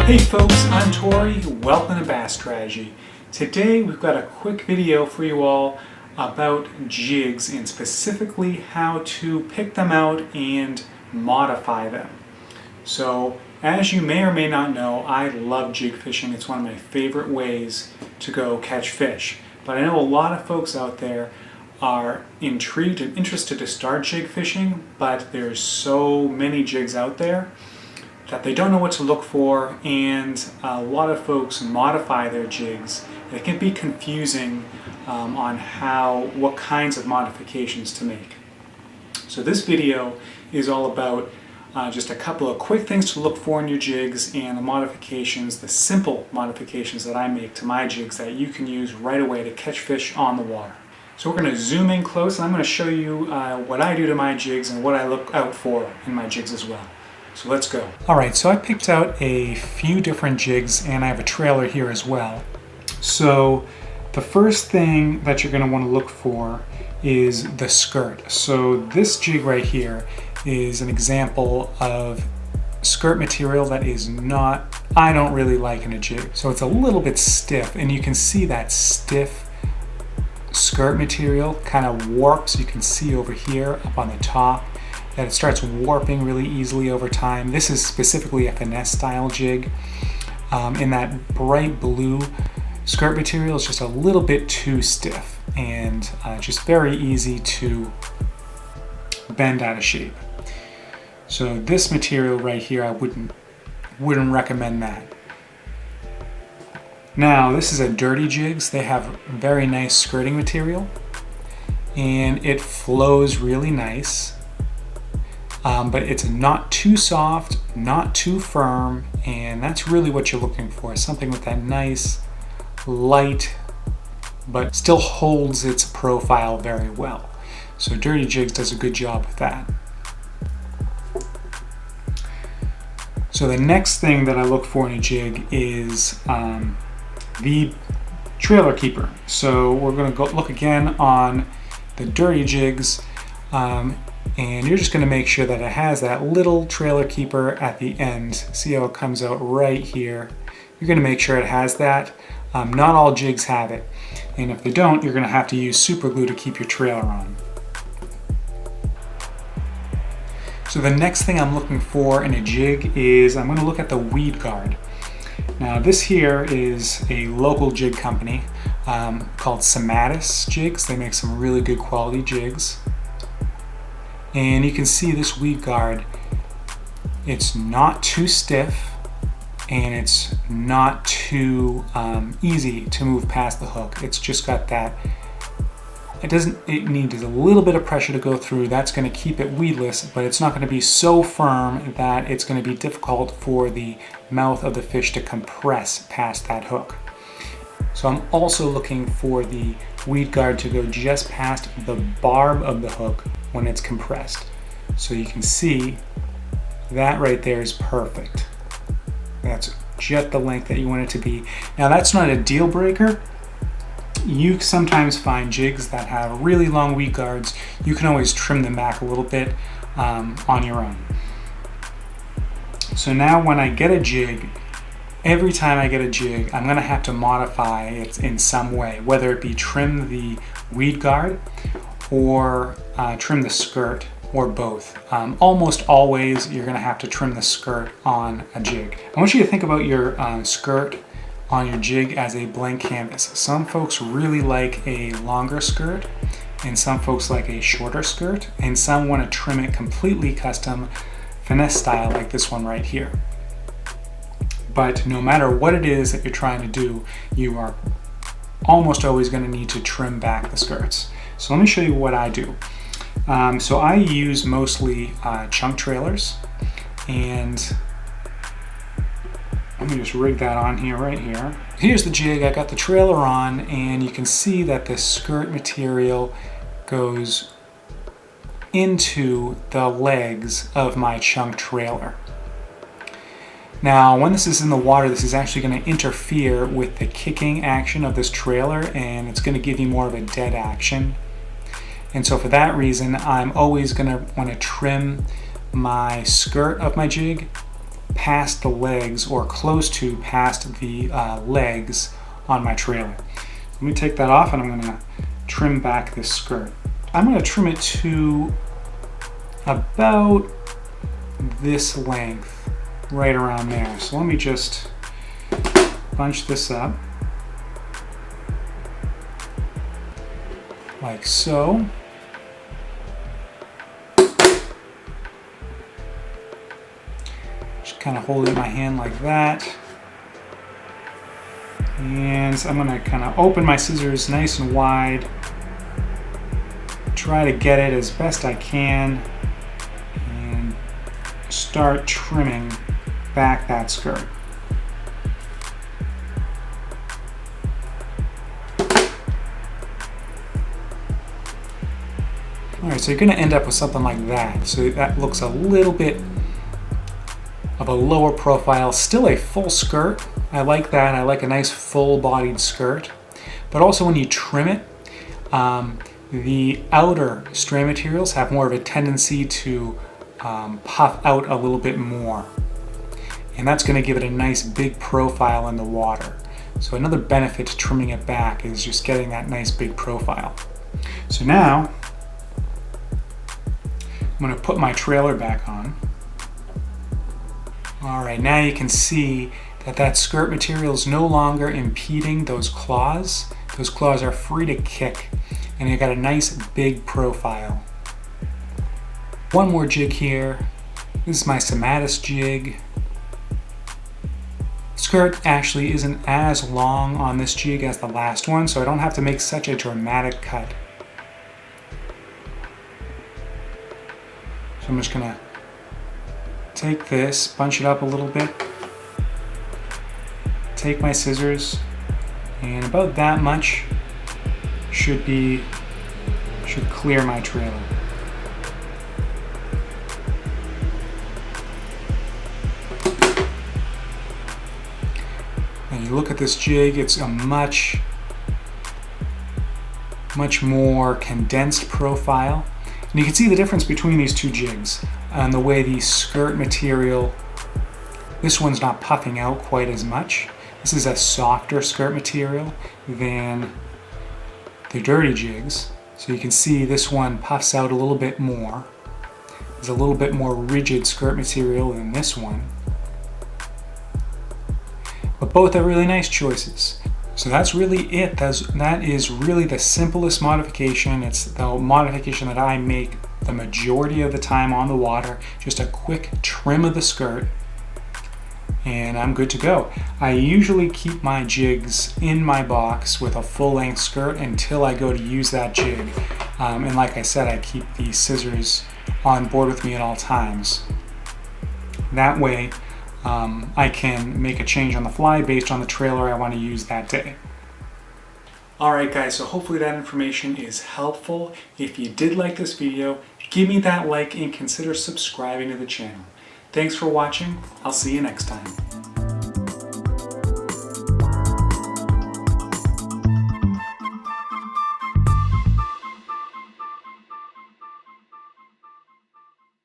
Hey folks, I'm Tori. Welcome to Bass Strategy. Today we've got a quick video for you all about jigs and specifically how to pick them out and modify them. So as you may or may not know, I love jig fishing. It's one of my favorite ways to go catch fish. But I know a lot of folks out there are intrigued and interested to start jig fishing, but there's so many jigs out there that they don't know what to look for, and a lot of folks modify their jigs. It can be confusing on what kinds of modifications to make. So this video is all about just a couple of quick things to look for in your jigs and the modifications, the simple modifications that I make to my jigs that you can use right away to catch fish on the water. So we're going to zoom in close and I'm going to show you what I do to my jigs and what I look out for in my jigs as well. So let's go. Alright, so I picked out a few different jigs and I have a trailer here as well. So the first thing that you're going to want to look for is the skirt. So this jig right here is an example of skirt material that is not, I don't really like in a jig. So it's a little bit stiff, and you can see that stiff skirt material kind of warps. You can see over here up on the top that it starts warping really easily over time. This is specifically a Finesse style jig. In that bright blue skirt material is just a little bit too stiff and just very easy to bend out of shape. So this material right here, I wouldn't recommend that. Now this is a Dirty Jigs. They have very nice skirting material and it flows really nice. But it's not too soft, not too firm, and that's really what you're looking for. Something with that nice, light, but still holds its profile very well. So Dirty Jigs does a good job with that. So the next thing that I look for in a jig is the trailer keeper. So we're going to go look again on the Dirty Jigs. And you're just going to make sure that it has that little trailer keeper at the end. See how it comes out right here? You're going to make sure it has that. Not all jigs have it. And if they don't, you're going to have to use super glue to keep your trailer on. So the next thing I'm looking for in a jig is I'm going to look at the weed guard. Now this here is a local jig company called Series Jigs. They make some really good quality jigs. And you can see this weed guard, it's not too stiff and it's not too easy to move past the hook. It's just got that, it needs a little bit of pressure to go through. That's going to keep it weedless, but it's not going to be so firm that it's going to be difficult for the mouth of the fish to compress past that hook. So I'm also looking for the weed guard to go just past the barb of the hook when it's compressed. So you can see that right there is perfect. That's just the length that you want it to be. Now that's not a deal breaker. You sometimes find jigs that have really long weed guards. You can always trim them back a little bit on your own. So now when I get a jig, every time I get a jig, I'm going to have to modify it in some way, whether it be trim the weed guard or trim the skirt, or both. Almost always you're going to have to trim the skirt on a jig. I want you to think about your skirt on your jig as a blank canvas. Some folks really like a longer skirt, and some folks like a shorter skirt, and some want to trim it completely custom Finesse style like this one right here. But no matter what it is that you're trying to do, you are almost always going to need to trim back the skirts. So let me show you what I do. So I use mostly chunk trailers, and let me just rig that on here right here. Here's the jig. I got the trailer on, and you can see that the skirt material goes into the legs of my chunk trailer. Now, when this is in the water, this is actually going to interfere with the kicking action of this trailer, and it's going to give you more of a dead action. And so for that reason, I'm always going to want to trim my skirt of my jig past the legs or close to past the legs on my trailer. Let me take that off and I'm going to trim back this skirt. I'm going to trim it to about this length, right around there. So let me just bunch this up like so. Just kind of hold it in my hand like that. And I'm going to kind of open my scissors nice and wide, try to get it as best I can, and start trimming back that skirt. Alright, so you're going to end up with something like that. So that looks a little bit of a lower profile, still a full skirt. I like that. I like a nice full-bodied skirt. But also when you trim it, the outer strand materials have more of a tendency to puff out a little bit more. And that's going to give it a nice big profile in the water. So another benefit to trimming it back is just getting that nice big profile. So now I'm going to put my trailer back on. Alright, now you can see that skirt material is no longer impeding those claws. Those claws are free to kick, and you got a nice big profile. One more jig here. This is my Phenix jig. Skirt actually isn't as long on this jig as the last one, so I don't have to make such a dramatic cut. So I'm just gonna take this, bunch it up a little bit, take my scissors, and about that much should clear my trailer. And you look at this jig, it's a much more condensed profile. And you can see the difference between these two jigs and the way the skirt material, this one's not puffing out quite as much. This is a softer skirt material than the dirty jigs. So you can see this one puffs out a little bit more. There's a little bit more rigid skirt material than this one. But both are really nice choices. So that's really it. That is really the simplest modification. It's the modification that I make the majority of the time on the water. Just a quick trim of the skirt, and I'm good to go. I usually keep my jigs in my box with a full-length skirt until I go to use that jig. And like I said, I keep the scissors on board with me at all times. That way, I can make a change on the fly based on the trailer I want to use that day. Alright guys, so hopefully that information is helpful. If you did like this video, give me that like and consider subscribing to the channel. Thanks for watching. I'll see you next time.